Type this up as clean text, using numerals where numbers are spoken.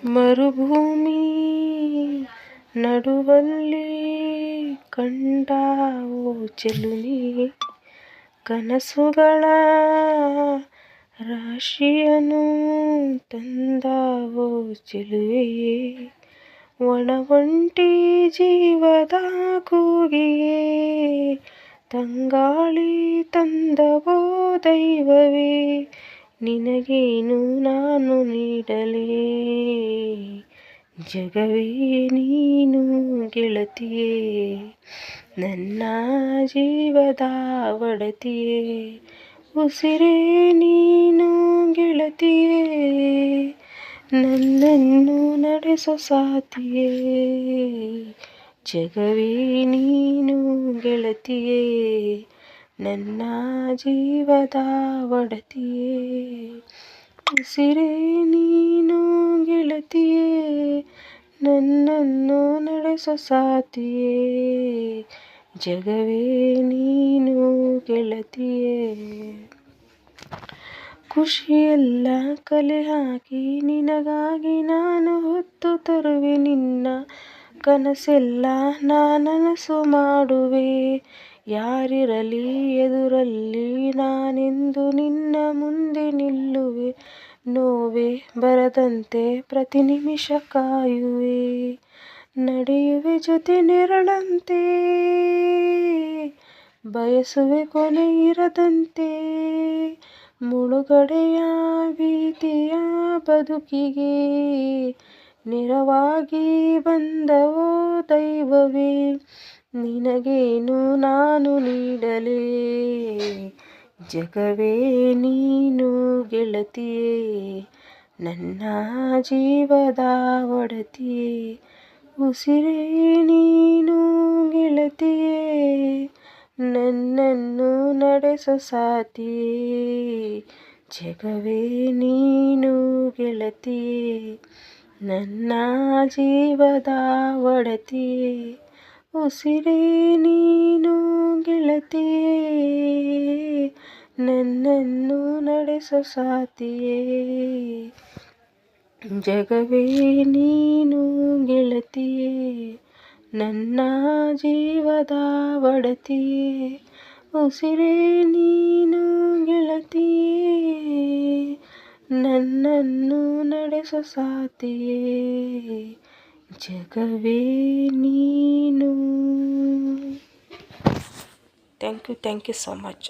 ಮರುಭೂಮಿ ನಡುವಲ್ಲಿ ಕಂಡಾವೋ ಚೆಲುವೆ, ಕನಸುಗಳ ರಾಶಿಯನ್ನು ತಂದಾವೋ ಚೆಲುವೆ, ಒಣ ಒಂಟಿ ಜೀವದ ಕೂಗಿಗೆ ತಂಗಾಳಿ ತಂದವೋ ದೈವವೇ, ನಿನಗೇನು ನಾನು ನೀಡಲೇ ಜಗವೇ ನೀನು ಗೆಳತಿಯೇ, ನನ್ನ ಜೀವದ ಒಡತಿಯೇ, ಉಸಿರೇ ನೀನು ಗೆಳತಿಯೇ, ನನ್ನನ್ನು ನಡೆಸೋ ಸಾಥಿಯೇ, ಜಗವೇ ನೀನು ಗೆಳತಿಯೇ, ನನ್ನ ಜೀವದ ಒಡತಿಯೇ, ಉಸಿರೇ ನೀನು ಗೆಳತಿಯೇ, ನನ್ನನ್ನು ನಡೆಸೋ ಸಾಥಿಯೇ, ಜಗವೇ ನೀನು ಗೆಳತಿಯೇ. ಖುಷಿಯೆಲ್ಲ ಕಲೆ ಹಾಕಿ ನಿನಗಾಗಿ ನಾನು ಹೊತ್ತು ತರುವೆ, ನಿನ್ನ ಕನಸೆಲ್ಲ ನನಸು ಮಾಡುವೆ, ಯಾರಿರಲಿ ಎದುರಲ್ಲಿ ನಾನೆಂದು ನಿನ್ನ ಮುಂದೆ ನಿಲ್ಲುವೆ, ನೋವೇ ಬರದಂತೆ ಪ್ರತಿ ನಿಮಿಷ ಕಾಯುವೆ, ನಡೆಯುವೆ ಜೊತೆ ನೆರಳಂತೆ, ಬಯಸುವೆ ಕೊನೆ ಇರದಂತೆ, ಮುಳುಗಡೆಯ ಭೀತಿಯ ಬದುಕಿಗೆ ನೆರವಾಗಿ ಬಂದವೋ ದೈವವೇ, ನಿನಗೇನು ನಾನು ನೀಡಲೇ ಜಗವೇ ನೀನು ಗೆಳತಿಯೇ, ನನ್ನ ಜೀವದ ಒಡತಿಯೇ, ಉಸಿರೇ ನೀನು ಗೆಳತಿಯೇ, ನನ್ನನ್ನು ನಡೆಸೋ ಸಾಥಿಯೇ, ಜಗವೇ ನೀನು ಗೆಳತಿಯೇ, ನನ್ನ ಜೀವದ ಒಡತಿಯೇ, ಉಸಿರೇ ನೀನು ಗೆಳತಿಯೇ, ನನ್ನನ್ನು ನಡೆಸೋ ಸಾಥಿಯೇ, ಜಗವೇ ನೀನು ಗೆಳತಿಯೇ, ನನ್ನ ಜೀವದ ಒಡತಿಯೇ, ಉಸಿರೇ ನೀನು ಗೆಳತಿಯೇ, ನನ್ನನ್ನು ನಡೆಸೋ ಸಾಥಿಯೇ, ಜಗವೇ ನೀನು. Thank you so much.